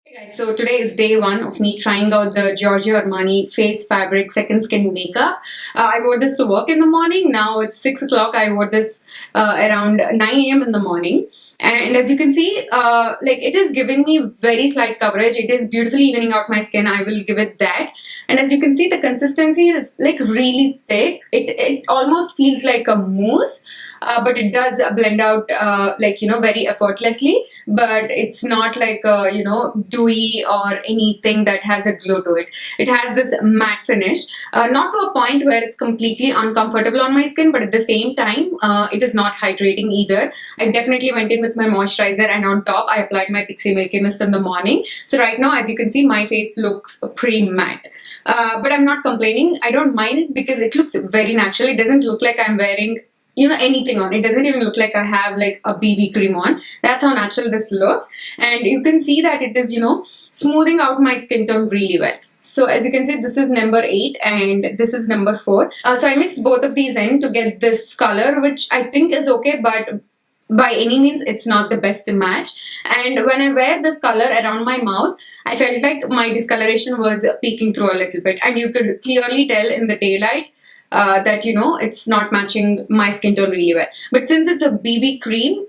Hey guys, so today is day one of me trying out the Giorgio Armani Face Fabric Second Skin Makeup. I wore this to work in the morning. Now it's 6 o'clock. I wore this around 9 a.m. in the morning. And as you can see, it is giving me very slight coverage. It is beautifully evening out my skin. I will give it that. And as you can see, the consistency is like really thick. It almost feels like a mousse. But it does blend out very effortlessly, but it's not like dewy or anything that has a glow to it. It has this matte finish, not to a point where it's completely uncomfortable on my skin, but at the same time it is not hydrating either. I definitely went in with my moisturizer, and on top I applied my Pixie Milky Mist in the morning. So right now, as you can see, my face looks pretty matte. But I'm not complaining. I don't mind it because it looks very natural. It doesn't look like I'm wearing anything on. It doesn't even look like I have like a BB cream on. That's how natural this looks. And you can see that it is, smoothing out my skin tone really well. So as you can see, this is number 8 and this is number 4. So I mixed both of these in to get this color, which I think is okay, but by any means it's not the best match. And when I wear this color around my mouth, I felt like my discoloration was peeking through a little bit, and you could clearly tell in the daylight that it's not matching my skin tone really well. But since it's a BB cream,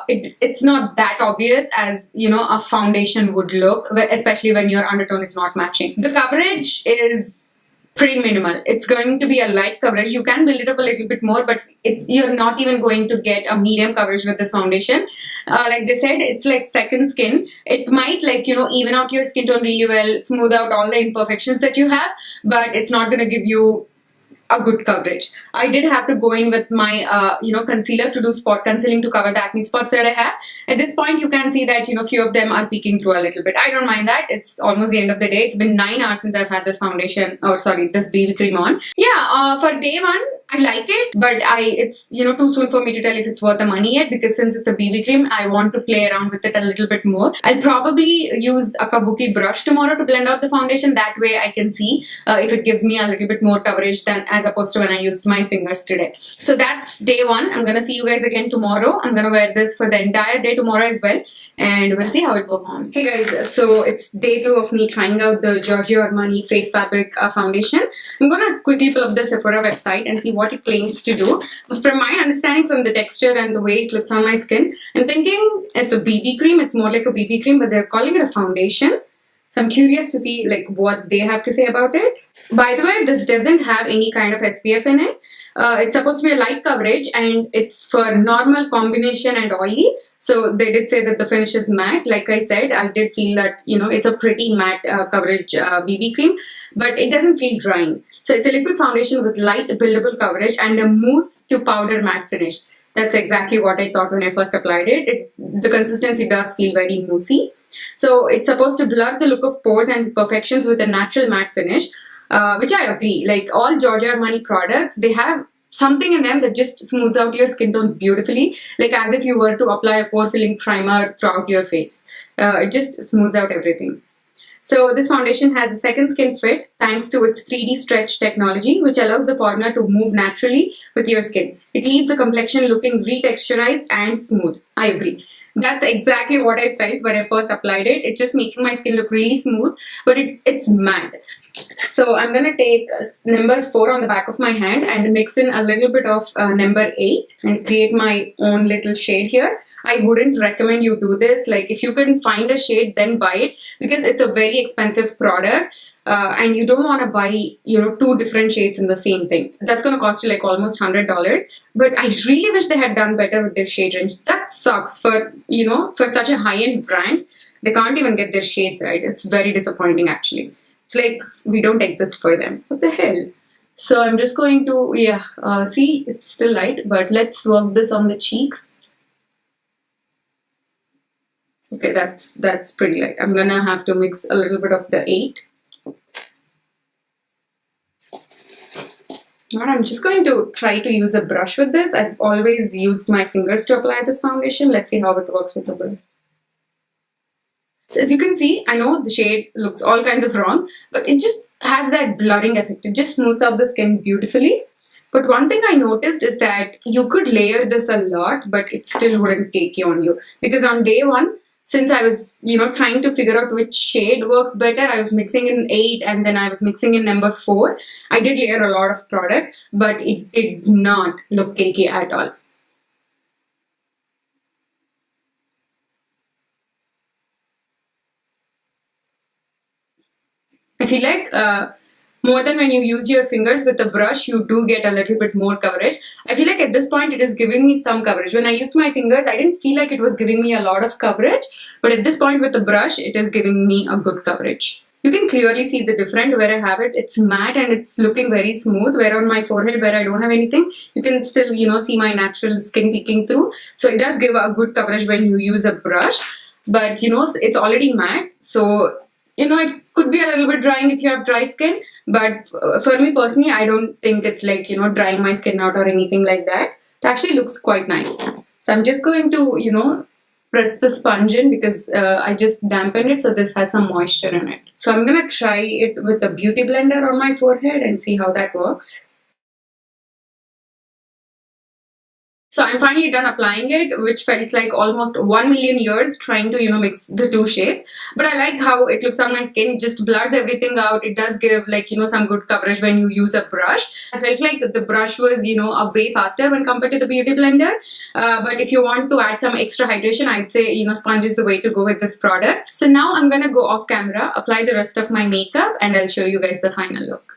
it's not that obvious as a foundation would look, especially when your undertone is not matching. The coverage is pretty minimal. It's going to be a light coverage. You can build it up a little bit more, but you're not even going to get a medium coverage with this foundation. Like they said, it's like second skin. It might even out your skin tone really well, smooth out all the imperfections that you have, but it's not going to give you a good coverage. I did have to go in with my concealer to do spot concealing to cover the acne spots that I have. At this point, you can see that few of them are peeking through a little bit. I don't mind that. It's almost the end of the day. It's been 9 hours since I've had this foundation, this BB cream on. Yeah, for day one, I like it, but it's too soon for me to tell if it's worth the money yet, because since it's a BB cream, I want to play around with it a little bit more. I'll probably use a kabuki brush tomorrow to blend out the foundation. That way I can see if it gives me a little bit more coverage than as opposed to when I used my fingers today. So that's day one. I'm gonna see you guys again tomorrow. I'm gonna wear this for the entire day tomorrow as well, and we'll see how it performs. Hey guys, so it's day 2 of me trying out the Giorgio Armani Face Fabric foundation. I'm gonna quickly pull up the Sephora website and see what it claims to do. From my understanding, from the texture and the way it looks on my skin, I'm thinking it's a BB cream. It's more like a BB cream, but they're calling it a foundation. So I'm curious to see what they have to say about it. By the way, this doesn't have any kind of SPF in it. It's supposed to be a light coverage, and it's for normal, combination and oily. So they did say that the finish is matte. Like I said, I did feel that it's a pretty matte coverage BB cream, but it doesn't feel drying. So it's a liquid foundation with light buildable coverage and a mousse to powder matte finish. That's exactly what I thought when I first applied it. The consistency does feel very moussey. So it's supposed to blur the look of pores and imperfections with a natural matte finish, which I agree. Like all Giorgio Armani products, they have something in them that just smooths out your skin tone beautifully, like as if you were to apply a pore filling primer throughout your face. It just smooths out everything. So this foundation has a second skin fit thanks to its 3D stretch technology, which allows the formula to move naturally with your skin. It leaves the complexion looking retexturized and smooth. I agree. That's exactly what I felt when I first applied it. It's just making my skin look really smooth, but it's matte. So I'm going to take number 4 on the back of my hand and mix in a little bit of number 8 and create my own little shade here. I wouldn't recommend you do this. Like if you can find a shade, then buy it, because it's a very expensive product. And you don't want to buy 2 different shades in the same thing. That's going to cost you like almost $100. But I really wish they had done better with their shade range. That sucks for for such a high-end brand. They can't even get their shades right. It's very disappointing actually. It's like we don't exist for them. What the hell? So I'm just going to see, it's still light, but let's work this on the cheeks. Okay, that's pretty light. I'm gonna have to mix a little bit of the 8. I'm just going to try to use a brush with this. I've always used my fingers to apply this foundation. Let's see how it works with the brush. So as you can see, I know the shade looks all kinds of wrong, but it just has that blurring effect. It just smooths out the skin beautifully. But one thing I noticed is that you could layer this a lot, but it still wouldn't take on you. Because on day 1, since I was, trying to figure out which shade works better, I was mixing in 8 and then I was mixing in number 4. I did layer a lot of product, but it did not look cakey at all. I feel like more than when you use your fingers with the brush, you do get a little bit more coverage. I feel like at this point, it is giving me some coverage. When I used my fingers, I didn't feel like it was giving me a lot of coverage. But at this point with the brush, it is giving me a good coverage. You can clearly see the difference where I have it. It's matte and it's looking very smooth. Where on my forehead, where I don't have anything, you can still, see my natural skin peeking through. So it does give a good coverage when you use a brush. But, it's already matte. So it could be a little bit drying if you have dry skin, but for me personally, I don't think it's like, drying my skin out or anything like that. It actually looks quite nice. So I'm just going to, press the sponge in because I just dampened it, so this has some moisture in it. So I'm going to try it with a beauty blender on my forehead and see how that works. So I'm finally done applying it, which felt like almost 1 million years trying to, mix the two shades. But I like how it looks on my skin. It just blurs everything out. It does give like, some good coverage when you use a brush. I felt like the brush was, a way faster when compared to the beauty blender. But if you want to add some extra hydration, I'd say, sponge is the way to go with this product. So now I'm going to go off camera, apply the rest of my makeup, and I'll show you guys the final look.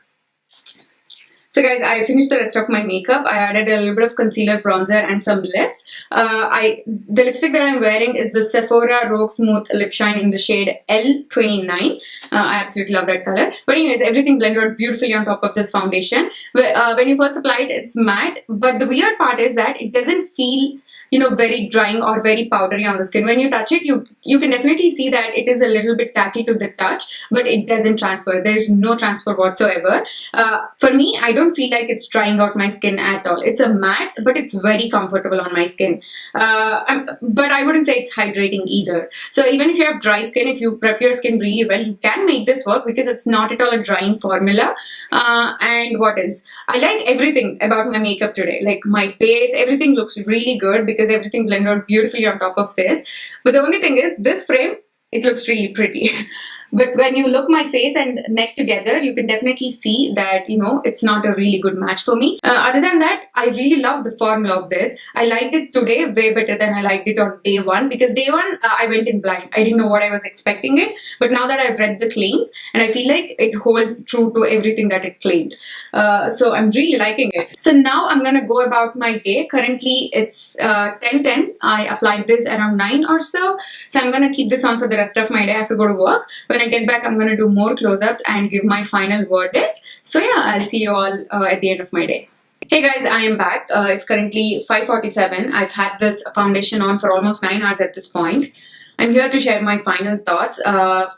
So guys, I finished the rest of my makeup. I added a little bit of concealer, bronzer, and some lips. The lipstick that I'm wearing is the Sephora Rogue Smooth Lip Shine in the shade L29. I absolutely love that color. But anyways, everything blended out beautifully on top of this foundation. When you first apply it, it's matte. But the weird part is that it doesn't feel very drying or very powdery on the skin. When you touch it, you can definitely see that it is a little bit tacky to the touch, but it doesn't transfer. There is no transfer whatsoever. For me, I don't feel like it's drying out my skin at all. It's a matte, but it's very comfortable on my skin. But I wouldn't say it's hydrating either. So even if you have dry skin, if you prep your skin really well, you can make this work because it's not at all a drying formula. And what else? I like everything about my makeup today. Like my base, everything looks really good because everything blended out beautifully on top of this. But the only thing is, this frame, it looks really pretty. But when you look my face and neck together, you can definitely see that, it's not a really good match for me. Other than that, I really love the formula of this. I liked it today way better than I liked it on day one, because day one, I went in blind. I didn't know what I was expecting it. But now that I've read the claims, and I feel like it holds true to everything that it claimed. So I'm really liking it. So now I'm going to go about my day. Currently, it's 10:10. I applied this around 9 or so. So I'm going to keep this on for the rest of my day. I have to go to work. When I get back, I'm going to do more close-ups and give my final verdict. So yeah, I'll see you all at the end of my day. Hey guys, I am back. It's currently 5:47. I've had this foundation on for almost 9 hours at this point. I'm here to share my final thoughts.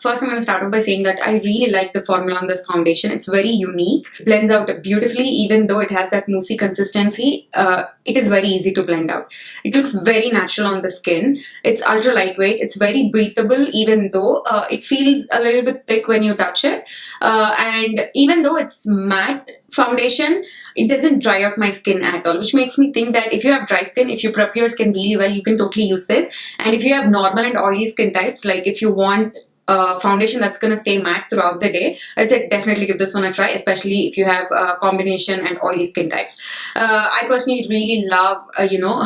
First, I'm going to start off by saying that I really like the formula on this foundation. It's very unique. Blends out beautifully, even though it has that moussey consistency. It is very easy to blend out. It looks very natural on the skin. It's ultra lightweight. It's very breathable, even though it feels a little bit thick when you touch it. And even though it's matte foundation, it doesn't dry out my skin at all, which makes me think that if you have dry skin, if you prep your skin really well, you can totally use this. And if you have normal and oily skin types, like if you want a foundation that's going to stay matte throughout the day, I'd say definitely give this one a try, especially if you have a combination and oily skin types. I personally really love,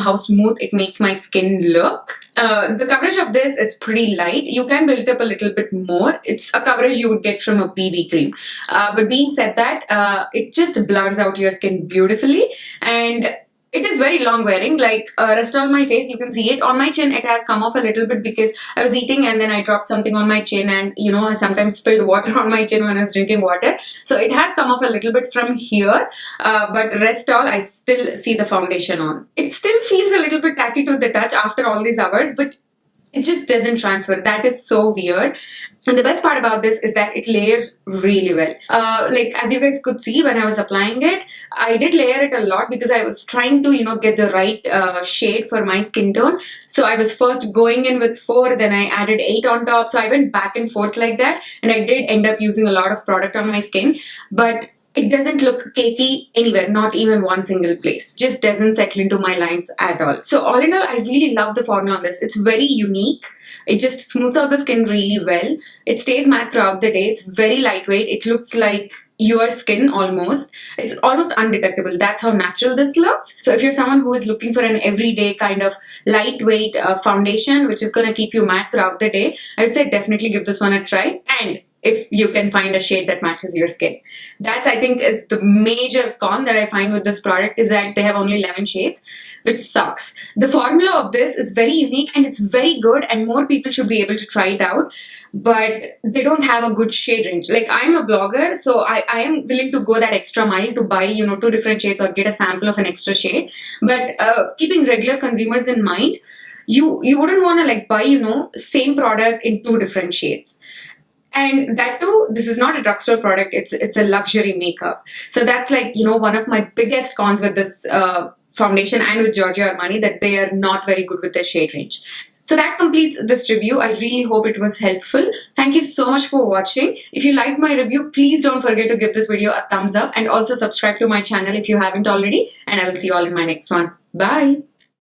how smooth it makes my skin look. The coverage of this is pretty light. You can build it up a little bit more. It's a coverage you would get from a BB cream. But being said that, it just blurs out your skin beautifully, and it is very long wearing. Like rest on my face, you can see it. On my chin, it has come off a little bit because I was eating and then I dropped something on my chin, and I sometimes spilled water on my chin when I was drinking water. So it has come off a little bit from here, but rest all, I still see the foundation on. It still feels a little bit tacky to the touch after all these hours, but it just doesn't transfer. That is so weird. And the best part about this is that it layers really well. Like as you guys could see when I was applying it, I did layer it a lot because I was trying to, get the right shade for my skin tone. So I was first going in with 4, then I added 8 on top. So I went back and forth like that. And I did end up using a lot of product on my skin. But It doesn't look cakey anywhere, not even one single place. Just doesn't settle into my lines at all. So all in all, I really love the formula on this. It's very unique. It just smooths out the skin really well. It stays matte throughout the day. It's very lightweight. It looks like your skin almost. It's almost undetectable. That's how natural this looks. So if you're someone who is looking for an everyday kind of lightweight foundation, which is going to keep you matte throughout the day, I would say definitely give this one a try. And if you can find a shade that matches your skin. That, I think, is the major con that I find with this product, is that they have only 11 shades, which sucks. The formula of this is very unique and it's very good, and more people should be able to try it out, but they don't have a good shade range. Like, I'm a blogger, so I am willing to go that extra mile to buy, 2 different shades or get a sample of an extra shade. But keeping regular consumers in mind, you wouldn't want to like buy, same product in 2 different shades. And that too, this is not a drugstore product, it's a luxury makeup. So that's like, one of my biggest cons with this foundation and with Giorgio Armani, that they are not very good with their shade range. So that completes this review. I really hope it was helpful. Thank you so much for watching. If you liked my review, please don't forget to give this video a thumbs up and also subscribe to my channel if you haven't already. And I will see you all in my next one. Bye.